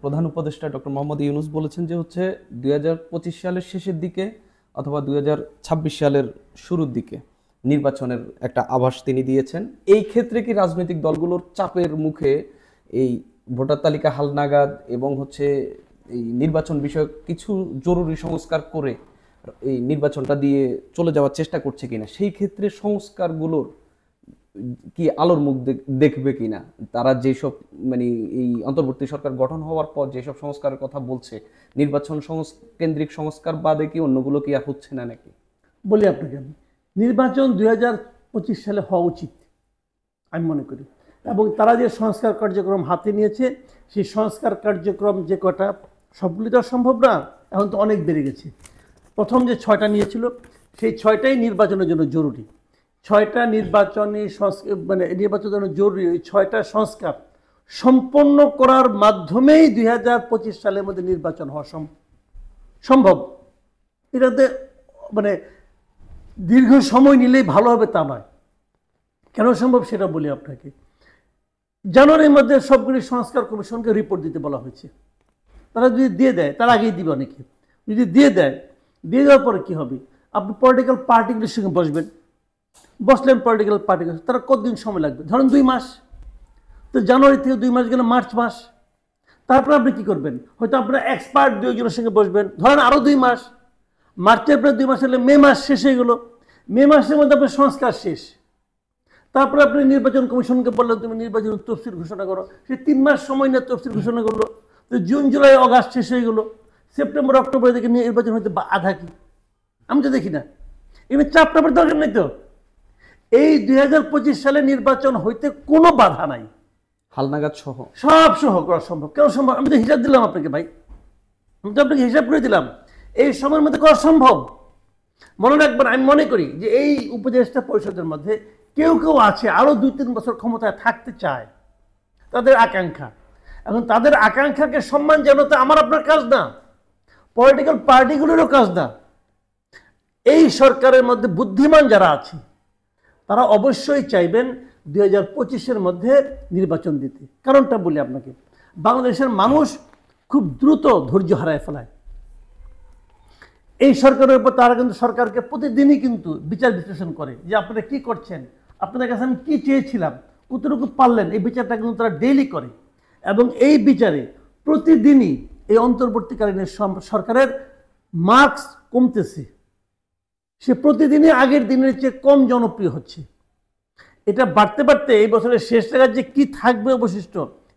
প্রধান উপদেষ্টা ডক্টর মোহাম্মদ ইউনূস বলেছেন যে হচ্ছে 2025 সালের শেষের দিকে অথবা 2026 সালের শুরুর দিকে নির্বাচনের একটা আভাস তিনি দিয়েছেন। এই ক্ষেত্রে কি রাজনৈতিক দলগুলোর চাপের মুখে এই ভোটার তালিকা হালনাগাদ এবং হচ্ছে এই নির্বাচন বিষয়ক কিছু জরুরি সংস্কার করে এই নির্বাচনটা দিয়ে চলে যাওয়ার চেষ্টা করছে কিনা, সেই ক্ষেত্রে সংস্কারগুলোর কি আলোর মুখ দেখবে কিনা? তারা যেসব মানে এই অন্তর্বর্তী সরকার গঠন হওয়ার পর যেসব সংস্কারের কথা বলছে, নির্বাচন কেন্দ্রিক সংস্কার বাদে কি অন্যগুলো কি আর হচ্ছে না নাকি? বলি আপনাকে, আমি নির্বাচন 2025 সালে হওয়া উচিত আমি মনে করি। এবং তারা যে সংস্কার কার্যক্রম হাতে নিয়েছে, সেই সংস্কার কার্যক্রম যে কটা সবগুলি তো সম্ভব না, এখন তো অনেক বেড়ে গেছে। প্রথম যে 6টা নিয়েছিল সেই 6টাই নির্বাচনের জন্য জরুরি। 6টা নির্বাচনী মানে নির্বাচনের জন্য জরুরি ওই 6টা সংস্কার সম্পন্ন করার মাধ্যমেই 2025 সালের মধ্যে নির্বাচন হওয়া সম্ভব। এটাতে মানে দীর্ঘ সময় নিলেই ভালো হবে তা নয়। কেন সম্ভব সেটা বলি আপনাকে। জানুয়ারির মধ্যে সবগুলি সংস্কার কমিশনকে রিপোর্ট দিতে বলা হয়েছে। তারা যদি দিয়ে দেয়, তার আগেই দিবে অনেকে, যদি দিয়ে দেওয়ার পরে কী হবে, আপনি পলিটিক্যাল পার্টিগুলির সঙ্গে বসলেন পলিটিক্যাল পার্টিগুলো, তারা কতদিন সময় লাগবে? ধরেন 2 মাস। তো জানুয়ারি থেকে 2 মাস গেলে মার্চ মাস। তারপরে আপনি কী করবেন? হয়তো আপনার এক্সপার্ট 2জনের সঙ্গে বসবেন, ধরেন আরও 2 মাস। মার্চের পরে 2 মাস হলে মে মাস শেষ হয়ে গেল। মে মাসের মধ্যে আপনার সংস্কার শেষ। তারপরে আপনি নির্বাচন কমিশনকে বললেন তুমি নির্বাচন তফসিল ঘোষণা করো, সে 3 মাস সময় নিয়ে তফসিল ঘোষণা করলো। তো জুন জুলাই অগাস্ট শেষ হয়ে গেলো, সেপ্টেম্বর অক্টোবর থেকে নির্বাচন হইতে আধা কি? আমি তো দেখি না। এবার চাপটা দরকার নেই তো। এই 2025 সালে নির্বাচন হইতে কোনো বাধা নাই, হালনাগাদ সহ সহ করা সম্ভব। কেন সম্ভব? আমি তো হিসাব দিলাম আপনাকে ভাই, আমি তো আপনাকে হিসাব করে দিলাম এই সময়ের মধ্যে করা সম্ভব। মনে রাখবেন, আমি মনে করি যে এই উপদেষ্টা পরিষদের মধ্যে কেউ আছে আরও 2-3 বছর ক্ষমতায় থাকতে চায়, তাদের আকাঙ্ক্ষা। এখন তাদের আকাঙ্ক্ষাকে সম্মান জানাতে আমার আপনার কাজ না, পলিটিক্যাল পার্টিগুলোরও কাজ না। এই সরকারের মধ্যে বুদ্ধিমান যারা আছে তারা অবশ্যই চাইবেন 2025-এর মধ্যে নির্বাচন দিতে। কারণটা বলি আপনাকে, বাংলাদেশের মানুষ খুব দ্রুত ধৈর্য হারায় ফেলায় এই সরকারের উপর। তারা কিন্তু সরকারকে প্রতিদিনই কিন্তু বিচার বিশ্লেষণ করে যে আপনারা কি করছেন, আপনাদের কাছে আমি কী চেয়েছিলাম, কতটুকু পারলেন, এই বিচারটা কিন্তু তারা ডেইলি করে। এবং এই বিচারে প্রতিদিনই এই অন্তর্বর্তীকালীন সরকারের মার্কস কমতেছে, সে প্রতিদিনই আগের দিনের চেয়ে কম জনপ্রিয় হচ্ছে। এটা বাড়তে বাড়তে এই বছরের শেষ জায়গায় যে কী থাকবে অবশিষ্ট,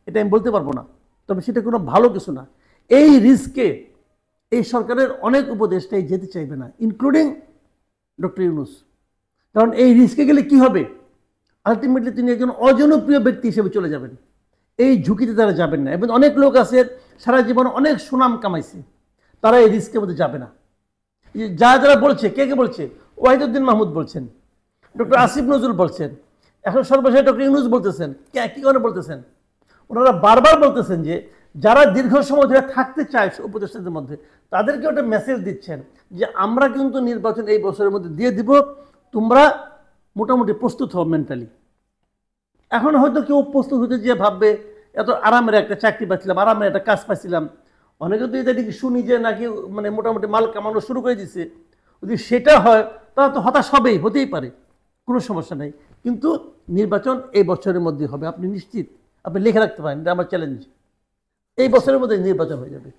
এটা আমি বলতে পারবো না, তবে সেটা কোনো ভালো কিছু না। এই রিস্কে এই সরকারের অনেক উপদেষ্টাই যেতে চাইবে না, ইনক্লুডিং ডক্টর ইউনূস। কারণ এই রিস্কে গেলে কি হবে, আলটিমেটলি তিনি একজন অজনপ্রিয় ব্যক্তি হিসেবে চলে যাবেন। এই ঝুঁকিতে তারা যাবেন না। এবং অনেক লোক আছে সারা জীবন অনেক সুনাম কামাইছে, তারা এই রিস্কের মধ্যে যাবে না। যারা বলছে, কে বলছে? ওয়াহিদুদ্দিন মাহমুদ বলছেন, ডক্টর আসিফ নজরুল বলছেন, এখন সর্বশেষ ডক্টর ইউনূস বলতেছেন। কী কারণে বলতেছেন? ওনারা বারবার বলতেছেন যে যারা দীর্ঘ সময় ধরে থাকতে চায় উপদেষ্টাদের মধ্যে, তাদেরকে একটা মেসেজ দিচ্ছেন যে আমরা কিন্তু নির্বাচন এই বছরের মধ্যে দিয়ে দিব, তোমরা মোটামুটি প্রস্তুত হও মেন্টালি। এখন হয়তো কেউ প্রস্তুত হতে যে ভাববে এত আরামের একটা চাকরি পাচ্ছিলাম, আরামের একটা কাজ পাচ্ছিলাম, অনেকে তো এটা দেখি শুনি যে নাকি মানে মোটামুটি মাল কামানো শুরু করে দিচ্ছে। যদি সেটা হয় তাহলে তো হতাশ হতেই পারে, কোনো সমস্যা নেই। কিন্তু নির্বাচন এই বছরের মধ্যে হবে, আপনি নিশ্চিত, আপনি লিখে রাখতে পারেন, এটা আমার চ্যালেঞ্জ। এই বছরের মধ্যে নির্বাচন হয়ে যাবে।